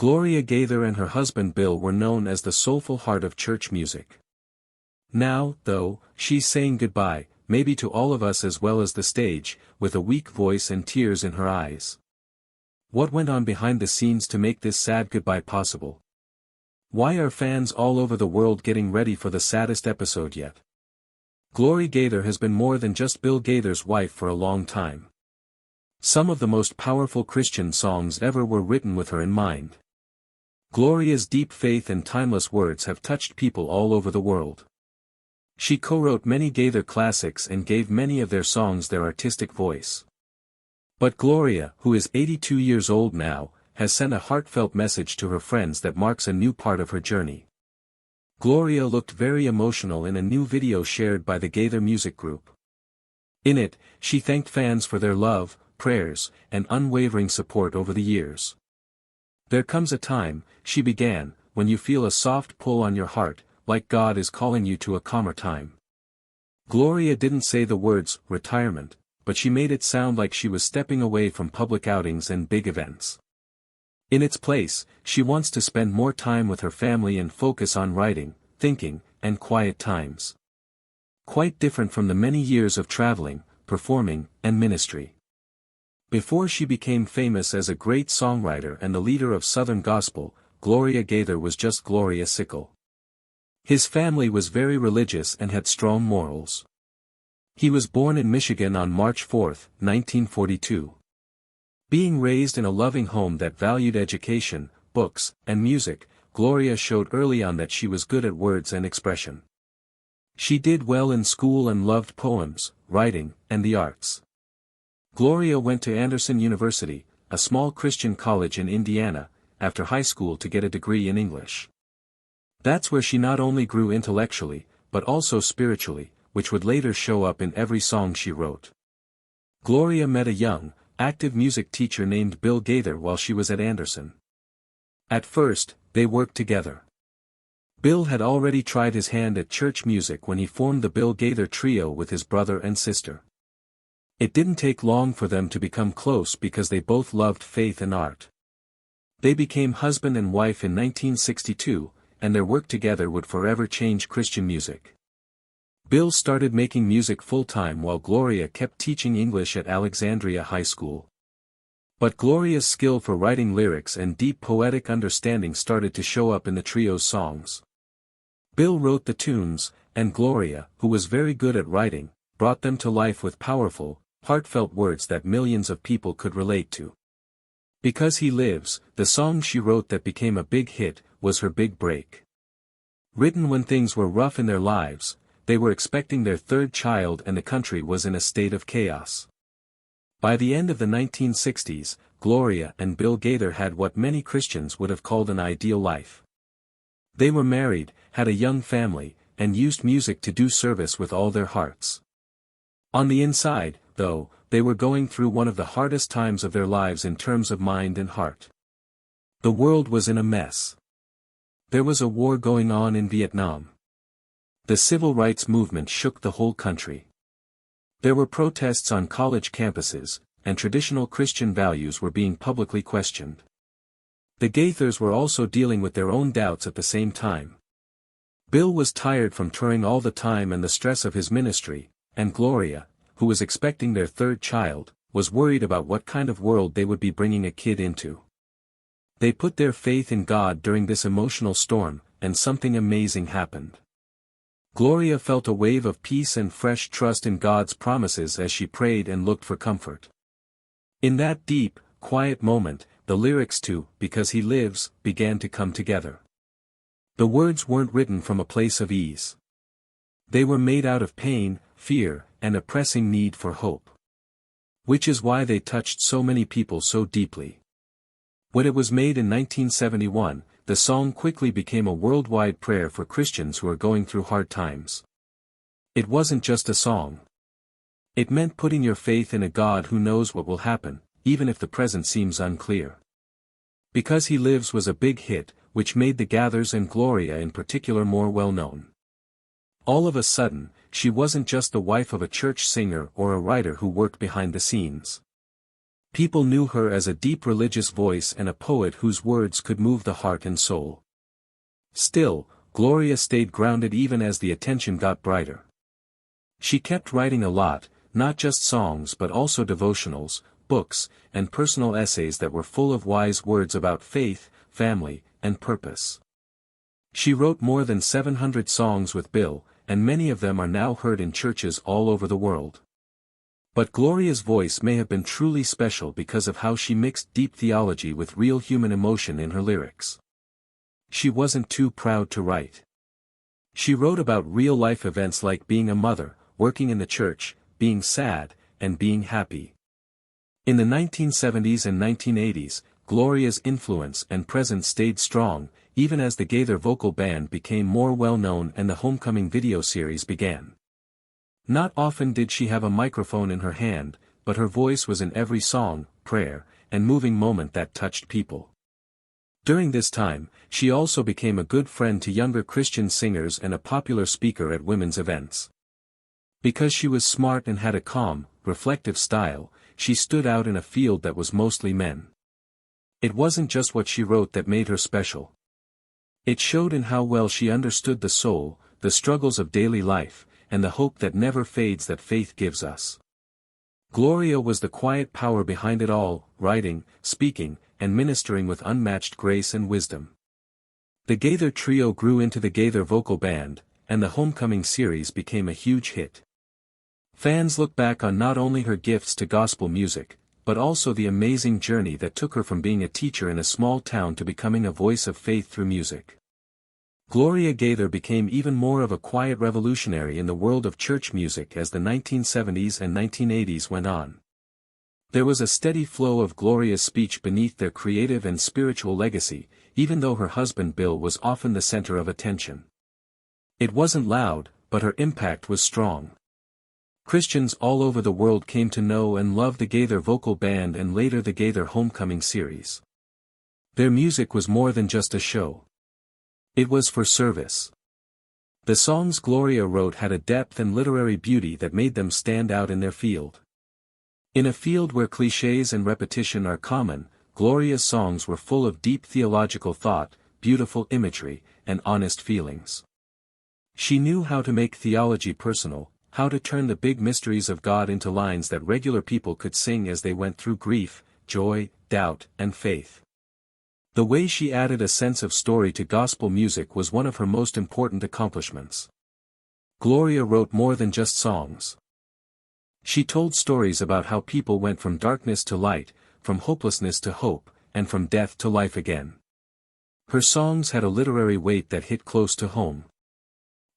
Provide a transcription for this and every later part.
Gloria Gaither and her husband Bill were known as the soulful heart of church music. Now, though, she's saying goodbye, maybe to all of us as well as the stage, with a weak voice and tears in her eyes. What went on behind the scenes to make this sad goodbye possible? Why are fans all over the world getting ready for the saddest episode yet? Gloria Gaither has been more than just Bill Gaither's wife for a long time. Some of the most powerful Christian songs ever were written with her in mind. Gloria's deep faith and timeless words have touched people all over the world. She co-wrote many Gaither classics and gave many of their songs their artistic voice. But Gloria, who is 82 years old now, has sent a heartfelt message to her friends that marks a new part of her journey. Gloria looked very emotional in a new video shared by the Gaither music group. In it, she thanked fans for their love, prayers, and unwavering support over the years. There comes a time, she began, when you feel a soft pull on your heart, like God is calling you to a calmer time. Gloria didn't say the words, retirement, but she made it sound like she was stepping away from public outings and big events. In its place, she wants to spend more time with her family and focus on writing, thinking, and quiet times. Quite different from the many years of traveling, performing, and ministry. Before she became famous as a great songwriter and the leader of Southern gospel, Gloria Gaither was just Gloria Sickle. His family was very religious and had strong morals. He was born in Michigan on March 4, 1942. Being raised in a loving home that valued education, books, and music, Gloria showed early on that she was good at words and expression. She did well in school and loved poems, writing, and the arts. Gloria went to Anderson University, a small Christian college in Indiana, after high school to get a degree in English. That's where she not only grew intellectually, but also spiritually, which would later show up in every song she wrote. Gloria met a young, active music teacher named Bill Gaither while she was at Anderson. At first, they worked together. Bill had already tried his hand at church music when he formed the Bill Gaither Trio with his brother and sister. It didn't take long for them to become close because they both loved faith and art. They became husband and wife in 1962, and their work together would forever change Christian music. Bill started making music full-time while Gloria kept teaching English at Alexandria High School. But Gloria's skill for writing lyrics and deep poetic understanding started to show up in the trio's songs. Bill wrote the tunes, and Gloria, who was very good at writing, brought them to life with powerful, heartfelt words that millions of people could relate to. Because He Lives, the song she wrote that became a big hit, was her big break. Written when things were rough in their lives, they were expecting their third child and the country was in a state of chaos. By the end of the 1960s, Gloria and Bill Gaither had what many Christians would have called an ideal life. They were married, had a young family, and used music to do service with all their hearts. On the inside, though, they were going through one of the hardest times of their lives in terms of mind and heart. The world was in a mess. There was a war going on in Vietnam. The civil rights movement shook the whole country. There were protests on college campuses, and traditional Christian values were being publicly questioned. The Gaithers were also dealing with their own doubts at the same time. Bill was tired from touring all the time and the stress of his ministry, and Gloria, who was expecting their third child, was worried about what kind of world they would be bringing a kid into. They put their faith in God during this emotional storm, and something amazing happened. Gloria felt a wave of peace and fresh trust in God's promises as she prayed and looked for comfort. In that deep, quiet moment, the lyrics to "Because He Lives" began to come together. The words weren't written from a place of ease. They were made out of pain, fear, and a pressing need for hope. Which is why they touched so many people so deeply. When it was made in 1971, the song quickly became a worldwide prayer for Christians who are going through hard times. It wasn't just a song. It meant putting your faith in a God who knows what will happen, even if the present seems unclear. Because He Lives was a big hit, which made the Gaithers and Gloria in particular more well-known. All of a sudden, she wasn't just the wife of a church singer or a writer who worked behind the scenes. People knew her as a deep religious voice and a poet whose words could move the heart and soul. Still, Gloria stayed grounded even as the attention got brighter. She kept writing a lot, not just songs but also devotionals, books, and personal essays that were full of wise words about faith, family, and purpose. She wrote more than 700 songs with Bill, and many of them are now heard in churches all over the world. But Gloria's voice may have been truly special because of how she mixed deep theology with real human emotion in her lyrics. She wasn't too proud to write. She wrote about real-life events like being a mother, working in the church, being sad, and being happy. In the 1970s and 1980s, Gloria's influence and presence stayed strong, even as the Gaither vocal band became more well-known and the Homecoming video series began. Not often did she have a microphone in her hand, but her voice was in every song, prayer, and moving moment that touched people. During this time, she also became a good friend to younger Christian singers and a popular speaker at women's events. Because she was smart and had a calm, reflective style, she stood out in a field that was mostly men. It wasn't just what she wrote that made her special. It showed in how well she understood the soul, the struggles of daily life, and the hope that never fades that faith gives us. Gloria was the quiet power behind it all, writing, speaking, and ministering with unmatched grace and wisdom. The Gaither trio grew into the Gaither vocal band, and the Homecoming series became a huge hit. Fans look back on not only her gifts to gospel music, but also the amazing journey that took her from being a teacher in a small town to becoming a voice of faith through music. Gloria Gaither became even more of a quiet revolutionary in the world of church music as the 1970s and 1980s went on. There was a steady flow of Gloria's speech beneath their creative and spiritual legacy, even though her husband Bill was often the center of attention. It wasn't loud, but her impact was strong. Christians all over the world came to know and love the Gaither vocal band and later the Gaither Homecoming series. Their music was more than just a show. It was for service. The songs Gloria wrote had a depth and literary beauty that made them stand out in their field. In a field where clichés and repetition are common, Gloria's songs were full of deep theological thought, beautiful imagery, and honest feelings. She knew how to make theology personal, how to turn the big mysteries of God into lines that regular people could sing as they went through grief, joy, doubt, and faith. The way she added a sense of story to gospel music was one of her most important accomplishments. Gloria wrote more than just songs. She told stories about how people went from darkness to light, from hopelessness to hope, and from death to life again. Her songs had a literary weight that hit close to home.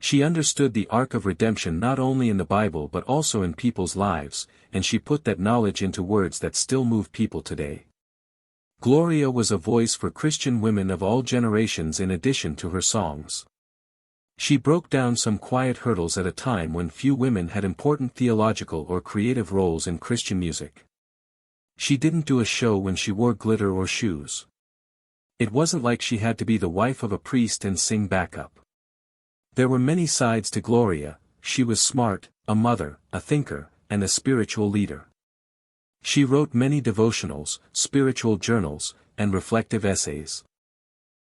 She understood the arc of redemption not only in the Bible but also in people's lives, and she put that knowledge into words that still move people today. Gloria was a voice for Christian women of all generations in addition to her songs. She broke down some quiet hurdles at a time when few women had important theological or creative roles in Christian music. She didn't do a show when she wore glitter or shoes. It wasn't like she had to be the wife of a priest and sing backup. There were many sides to Gloria. She was smart, a mother, a thinker, and a spiritual leader. She wrote many devotionals, spiritual journals, and reflective essays.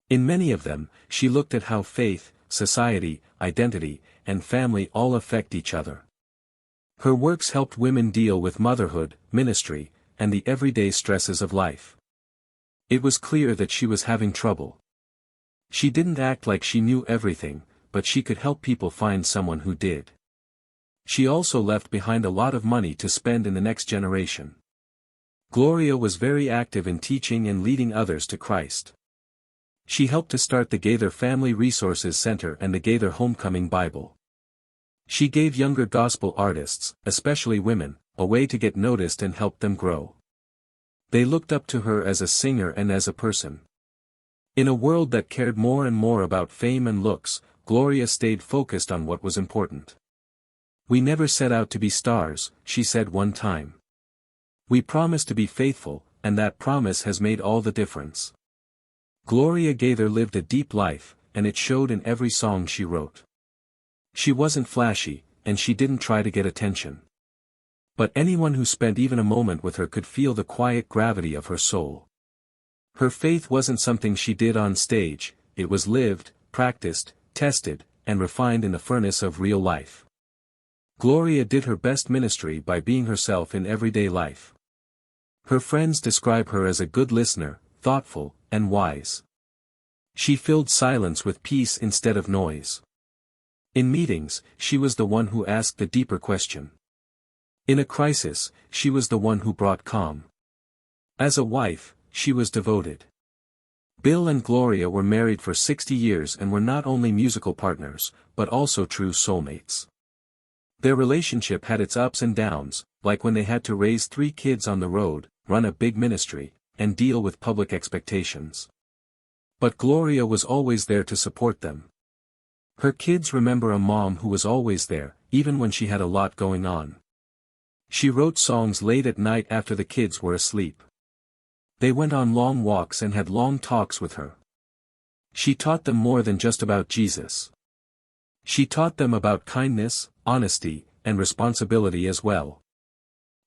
In many of them, she looked at how faith, society, identity, and family all affect each other. Her works helped women deal with motherhood, ministry, and the everyday stresses of life. It was clear that she was having trouble. She didn't act like she knew everything, but she could help people find someone who did. She also left behind a lot of money to spend in the next generation. Gloria was very active in teaching and leading others to Christ. She helped to start the Gaither Family Resources Center and the Gaither Homecoming Bible. She gave younger gospel artists, especially women, a way to get noticed and help them grow. They looked up to her as a singer and as a person. In a world that cared more and more about fame and looks, Gloria stayed focused on what was important. "We never set out to be stars," she said one time. "We promised to be faithful, and that promise has made all the difference." Gloria Gaither lived a deep life, and it showed in every song she wrote. She wasn't flashy, and she didn't try to get attention. But anyone who spent even a moment with her could feel the quiet gravity of her soul. Her faith wasn't something she did on stage, it was lived, practiced, tested, and refined in the furnace of real life. Gloria did her best ministry by being herself in everyday life. Her friends describe her as a good listener, thoughtful, and wise. She filled silence with peace instead of noise. In meetings, she was the one who asked the deeper question. In a crisis, she was the one who brought calm. As a wife, she was devoted. Bill and Gloria were married for 60 years and were not only musical partners, but also true soulmates. Their relationship had its ups and downs, like when they had to raise 3 kids on the road, run a big ministry, and deal with public expectations. But Gloria was always there to support them. Her kids remember a mom who was always there, even when she had a lot going on. She wrote songs late at night after the kids were asleep. They went on long walks and had long talks with her. She taught them more than just about Jesus. She taught them about kindness, honesty, and responsibility as well.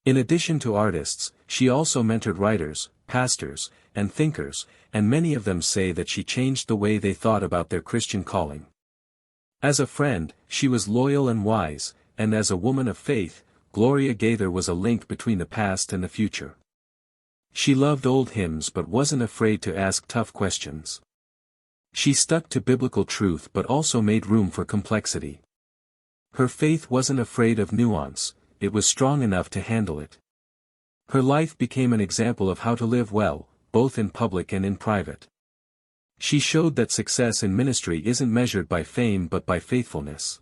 In addition to artists, she also mentored writers, pastors, and thinkers, and many of them say that she changed the way they thought about their Christian calling. As a friend, she was loyal and wise, and as a woman of faith, Gloria Gaither was a link between the past and the future. She loved old hymns but wasn't afraid to ask tough questions. She stuck to biblical truth but also made room for complexity. Her faith wasn't afraid of nuance, it was strong enough to handle it. Her life became an example of how to live well, both in public and in private. She showed that success in ministry isn't measured by fame but by faithfulness.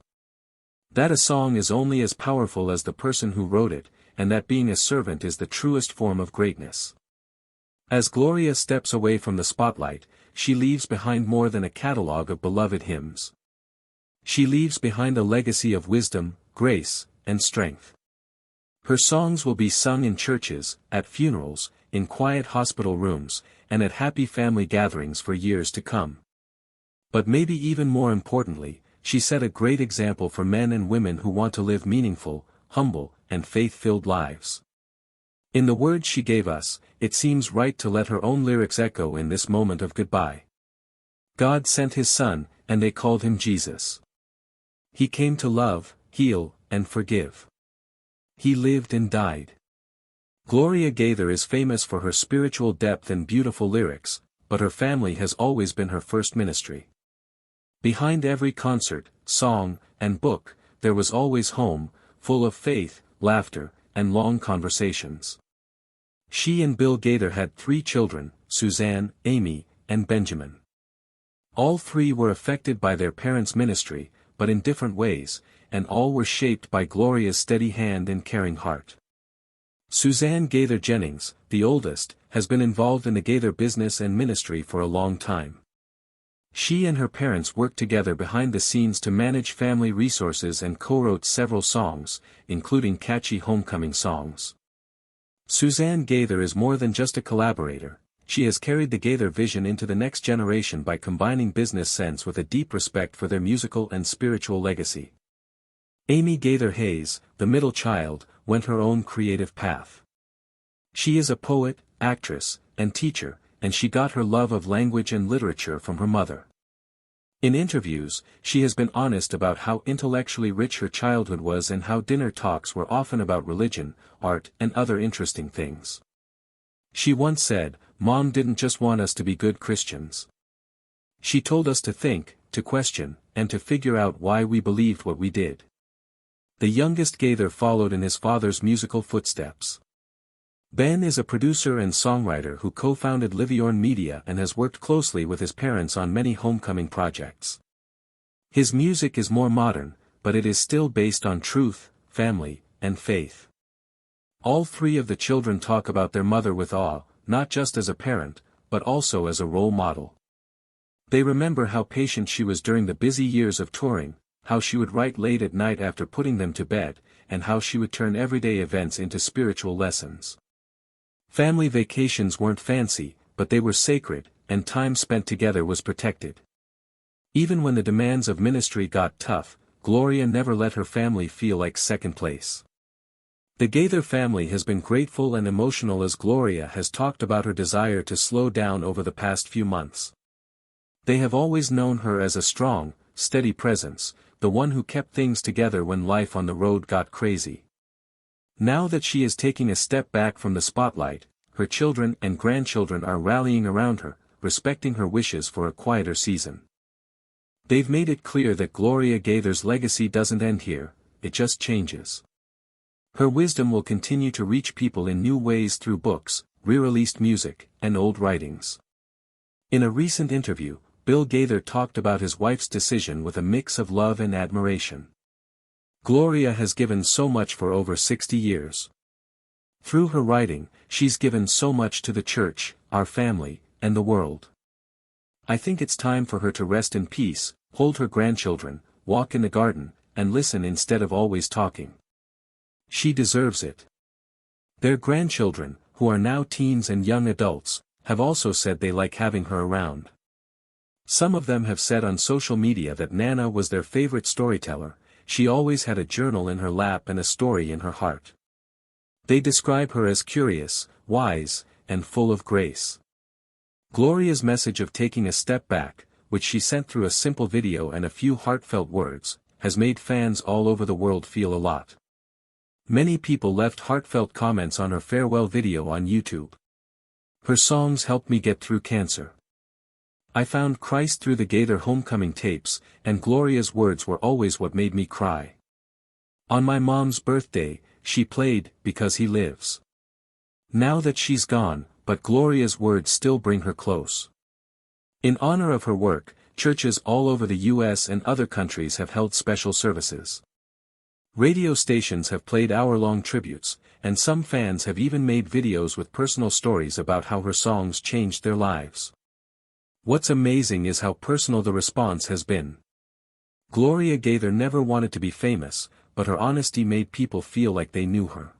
That a song is only as powerful as the person who wrote it, and that being a servant is the truest form of greatness. As Gloria steps away from the spotlight, she leaves behind more than a catalog of beloved hymns. She leaves behind a legacy of wisdom, grace, and strength. Her songs will be sung in churches, at funerals, in quiet hospital rooms, and at happy family gatherings for years to come. But maybe even more importantly, she set a great example for men and women who want to live meaningful, humble, and faith-filled lives. In the words she gave us, it seems right to let her own lyrics echo in this moment of goodbye. God sent his Son, and they called him Jesus. He came to love, heal, and forgive. He lived and died. Gloria Gaither is famous for her spiritual depth and beautiful lyrics, but her family has always been her first ministry. Behind every concert, song, and book, there was always home, full of faith, laughter, and long conversations. She and Bill Gaither had 3 children, Suzanne, Amy, and Benjamin. All 3 were affected by their parents' ministry, but in different ways, and all were shaped by Gloria's steady hand and caring heart. Suzanne Gaither Jennings, the oldest, has been involved in the Gaither business and ministry for a long time. She and her parents worked together behind the scenes to manage family resources and co-wrote several songs, including catchy homecoming songs. Suzanne Gaither is more than just a collaborator, she has carried the Gaither vision into the next generation by combining business sense with a deep respect for their musical and spiritual legacy. Amy Gaither Hayes, the middle child, went her own creative path. She is a poet, actress, and teacher, and she got her love of language and literature from her mother. In interviews, she has been honest about how intellectually rich her childhood was and how dinner talks were often about religion, art, and other interesting things. She once said, "Mom didn't just want us to be good Christians. She told us to think, to question, and to figure out why we believed what we did." The youngest Gaither followed in his father's musical footsteps. Ben is a producer and songwriter who co-founded Liviorn Media and has worked closely with his parents on many homecoming projects. His music is more modern, but it is still based on truth, family, and faith. All 3 of the children talk about their mother with awe, not just as a parent, but also as a role model. They remember how patient she was during the busy years of touring, how she would write late at night after putting them to bed, and how she would turn everyday events into spiritual lessons. Family vacations weren't fancy, but they were sacred, and time spent together was protected. Even when the demands of ministry got tough, Gloria never let her family feel like second place. The Gaither family has been grateful and emotional as Gloria has talked about her desire to slow down over the past few months. They have always known her as a strong, steady presence, the one who kept things together when life on the road got crazy. Now that she is taking a step back from the spotlight, her children and grandchildren are rallying around her, respecting her wishes for a quieter season. They've made it clear that Gloria Gaither's legacy doesn't end here, it just changes. Her wisdom will continue to reach people in new ways through books, re-released music, and old writings. In a recent interview, Bill Gaither talked about his wife's decision with a mix of love and admiration. Gloria has given so much for over 60 years. Through her writing, she's given so much to the church, our family, and the world. I think it's time for her to rest in peace, hold her grandchildren, walk in the garden, and listen instead of always talking. She deserves it. Their grandchildren, who are now teens and young adults, have also said they like having her around. Some of them have said on social media that Nana was their favorite storyteller. She always had a journal in her lap and a story in her heart. They describe her as curious, wise, and full of grace. Gloria's message of taking a step back, which she sent through a simple video and a few heartfelt words, has made fans all over the world feel a lot. Many people left heartfelt comments on her farewell video on YouTube. Her songs helped me get through cancer. I found Christ through the Gaither homecoming tapes, and Gloria's words were always what made me cry. On my mom's birthday, she played Because He Lives. Now that she's gone, but Gloria's words still bring her close. In honor of her work, churches all over the US and other countries have held special services. Radio stations have played hour-long tributes, and some fans have even made videos with personal stories about how her songs changed their lives. What's amazing is how personal the response has been. Gloria Gaither never wanted to be famous, but her honesty made people feel like they knew her.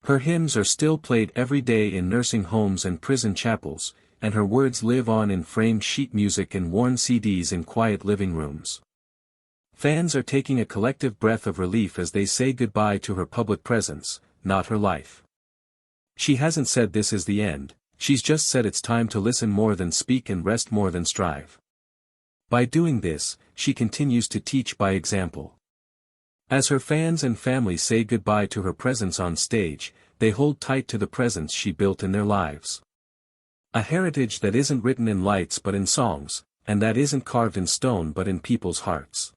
Her hymns are still played every day in nursing homes and prison chapels, and her words live on in framed sheet music and worn CDs in quiet living rooms. Fans are taking a collective breath of relief as they say goodbye to her public presence, not her life. She hasn't said this is the end. She's just said it's time to listen more than speak and rest more than strive. By doing this, she continues to teach by example. As her fans and family say goodbye to her presence on stage, they hold tight to the presence she built in their lives. A heritage that isn't written in lights but in songs, and that isn't carved in stone but in people's hearts.